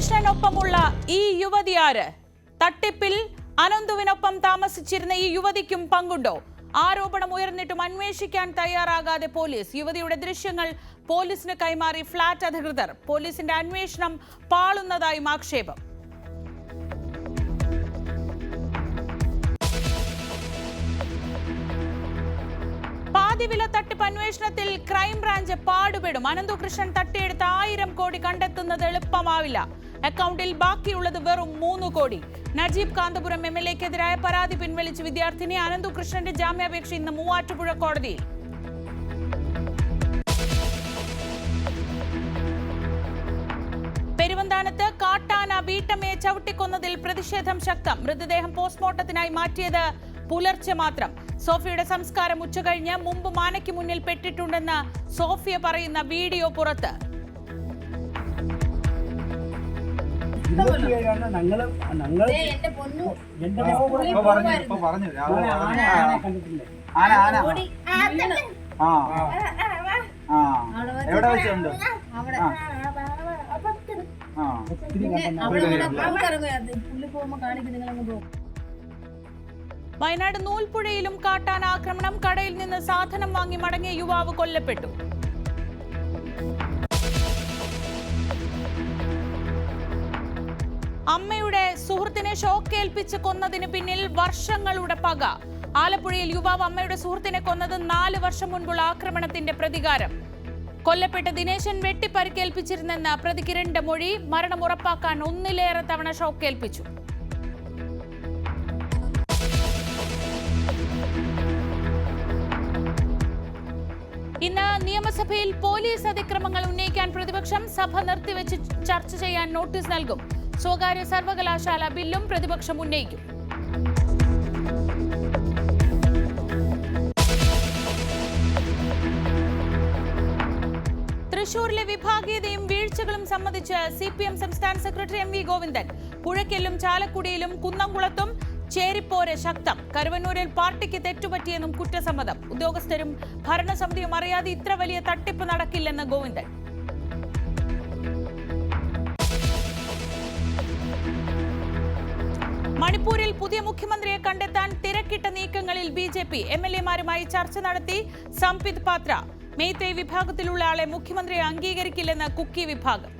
അന്വേഷണനൊപ്പമുള്ള ഈ യുവതി ആര്? തട്ടിപ്പിൽ അനന്തുവിനൊപ്പം താമസിച്ചിരുന്ന ഈ യുവതിക്കും പങ്കുണ്ടോ? ആരോപണം ഉയർന്നിട്ടും അന്വേഷിക്കാൻ തയ്യാറാകാതെ പോലീസ്. യുവതിയുടെ ദൃശ്യങ്ങൾ പോലീസിന് കൈമാറി ഫ്ളാറ്റ് അധികൃതർ. പോലീസിന്റെ അന്വേഷണം പാളുന്നതായും ആക്ഷേപം. പാതിവില തട്ടിപ്പ് അന്വേഷണത്തിൽ ക്രൈംബ്രാഞ്ച് പാടുപെടും. അനന്തകൃഷ്ണൻ തട്ടിയെടുത്ത 1000 കോടി കണ്ടെത്തുന്നത് എളുപ്പമാവില്ല. അക്കൗണ്ടിൽ ബാക്കിയുള്ളത് വെറും 3 കോടി. നജീബ് കാന്തപുരം MLA-ക്കെതിരായ പരാതി പിൻവലിച്ച് വിദ്യാർത്ഥിനി. അനന്തകൃഷ്ണന്റെ ജാമ്യാപേക്ഷ ഇന്ന് മൂവാറ്റുപുഴ കോടതിയിൽ. പെരുവന്താനത്ത് കാട്ടാന വീട്ടമ്മയെ ചവിട്ടിക്കൊന്നതിൽ പ്രതിഷേധം ശക്തം. മൃതദേഹം പോസ്റ്റ്മോർട്ടത്തിനായി മാറ്റിയത് പുലർച്ചെ മാത്രം. സോഫിയുടെ സംസ്കാരം ഉച്ചകഴിഞ്ഞ്. മുമ്പ് മാനയ്ക്ക് മുന്നിൽ പെട്ടിട്ടുണ്ടെന്ന് സോഫിയ പറയുന്ന വീഡിയോ പുറത്ത്. വയനാട് നൂൽപ്പുഴയിലും കാട്ടാന ആക്രമണം. കടയിൽ നിന്ന് സാധനം വാങ്ങി മടങ്ങിയ യുവാവ് കൊല്ലപ്പെട്ടു. അമ്മയുടെ സുഹൃത്തിനെ ഷോക്കേൽപ്പിച്ച് കൊന്നതിന് പിന്നിൽ വർഷങ്ങളുടെ പക. ആലപ്പുഴയിൽ യുവാവ് അമ്മയുടെ സുഹൃത്തിനെ കൊന്നത് 4 വർഷം മുൻപുള്ള ആക്രമണത്തിന്റെ പ്രതികാരം. കൊല്ലപ്പെട്ട ദിനേശൻ വെട്ടിപ്പരിക്കേൽപ്പിച്ചിരുന്നെന്ന പ്രതി കിരണിന്റെ മൊഴി. മരണം ഉറപ്പാക്കാൻ 1-ലേറെ തവണ ഷോക്കേൽപ്പിച്ചു. ഇന്ന് നിയമസഭയിൽ പോലീസ് അതിക്രമങ്ങൾ ഉന്നയിക്കാൻ പ്രതിപക്ഷം. സഭ നിർത്തിവെച്ച് ചർച്ച ചെയ്യാൻ നോട്ടീസ് നൽകും. സ്വകാര്യ സർവകലാശാല ബില്ലും പ്രതിപക്ഷം ഉന്നയിക്കും. തൃശൂരിലെ വിഭാഗീയതയും വീഴ്ചകളും സംബന്ധിച്ച് CPM സംസ്ഥാന സെക്രട്ടറി MV ഗോവിന്ദൻ. പുഴയ്ക്കലും ചാലക്കുടിയിലും കുന്നംകുളത്തും ചേരിപ്പോര് ശക്തം. കരുവന്നൂരിൽ പാർട്ടിക്ക് തെറ്റുപറ്റിയെന്നും കുറ്റസമ്മതം. ഉദ്യോഗസ്ഥരും ഭരണസമിതിയും അറിയാതെ ഇത്ര വലിയ തട്ടിപ്പ് നടക്കില്ലെന്ന് ഗോവിന്ദൻ. മണിപ്പൂരിൽ പുതിയ മുഖ്യമന്ത്രിയെ കണ്ടെത്താൻ തിരക്കിട്ട നീക്കങ്ങളിൽ BJP. MLA-മാരുമായി ചർച്ച നടത്തി സംപിത് പാത്ര. മെയ്തേയ് വിഭാഗത്തിലുള്ള ആളെ മുഖ്യമന്ത്രിയെ അംഗീകരിക്കില്ലെന്ന് കുക്കി വിഭാഗം.